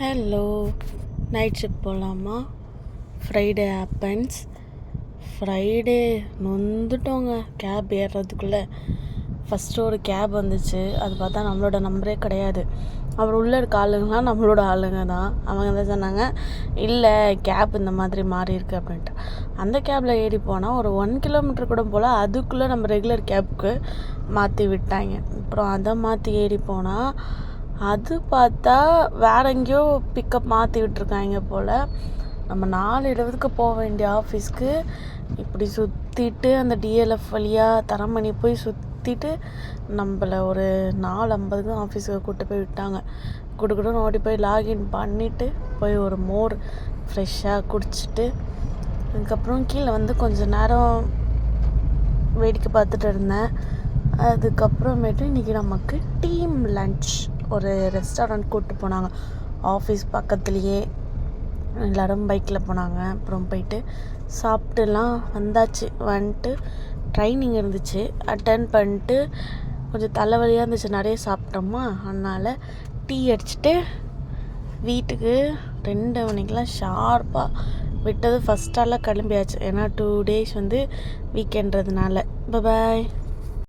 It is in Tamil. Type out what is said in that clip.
ஹலோ, நைட் ஷிஃப்ட் போகலாமா? Friday happens. ஃப்ரைடே நொந்துட்டோங்க கேப் ஏறுறதுக்குள்ளே. ஃபஸ்ட்டு ஒரு கேப் வந்துச்சு. அது பார்த்தா நம்மளோட நம்பரே கிடையாது. அப்புறம் உள்ளே இருக்க ஆளுங்கலாம் நம்மளோட ஆளுங்க தான். அவங்க தான் சொன்னாங்க, இல்லை கேப் இந்த மாதிரி மாறி இருக்கு அப்படின்ட்டு. அந்த கேபில் ஏறி போனால் ஒரு 1 கிலோமீட்டர் கூட போல் அதுக்குள்ளே நம்ம ரெகுலர் கேபுக்கு மாற்றி விட்டாங்க. அப்புறம் அதை மாற்றி ஏறி போனால் அது பார்த்தா வேற எங்கேயோ பிக்கப் மாற்றி விட்டுருக்காங்க போல். நம்ம 4:20க்கு போக வேண்டிய ஆஃபீஸ்க்கு இப்படி சுற்றிட்டு அந்த டிஎல்எஃப் வழியாக தரமணி போய் சுற்றிட்டு நம்மளை ஒரு 4:50க்கு ஆஃபீஸுக்கு கூப்பிட்டு போய் விட்டாங்க. குடுக்குன்னு ஓடி போய் லாகின் பண்ணிவிட்டு போய் ஒரு மோர் ஃப்ரெஷ்ஷாக குடிச்சிட்டு அதுக்கப்புறம் கீழே வந்து கொஞ்சம் நேரம் வேடிக்கை பார்த்துட்டு இருந்தேன். அதுக்கப்புறமேட்டு இன்றைக்கி நமக்கு டீம் லன்ச் ஒரு ரெஸ்டாரண்ட் கூப்பிட்டு போனாங்க. ஆஃபீஸ் பக்கத்துலேயே எல்லோரும் பைக்கில் போனாங்க. அப்புறம் போயிட்டு சாப்பிட்டுலாம் வந்துட்டு ட்ரைனிங் இருந்துச்சு, அட்டன் பண்ணிட்டு கொஞ்சம் தலைவலியாக இருந்துச்சு. நிறைய சாப்பிட்டோமா, அதனால் டீ அடிச்சுட்டு வீட்டுக்கு 2 மணிக்கெலாம் ஷார்ப்பாக விட்டது. ஃபஸ்ட்டாலாம் கிளம்பியாச்சு, ஏன்னா 2 days வந்து வீக்கெண்ட்றதுனால. பாய்.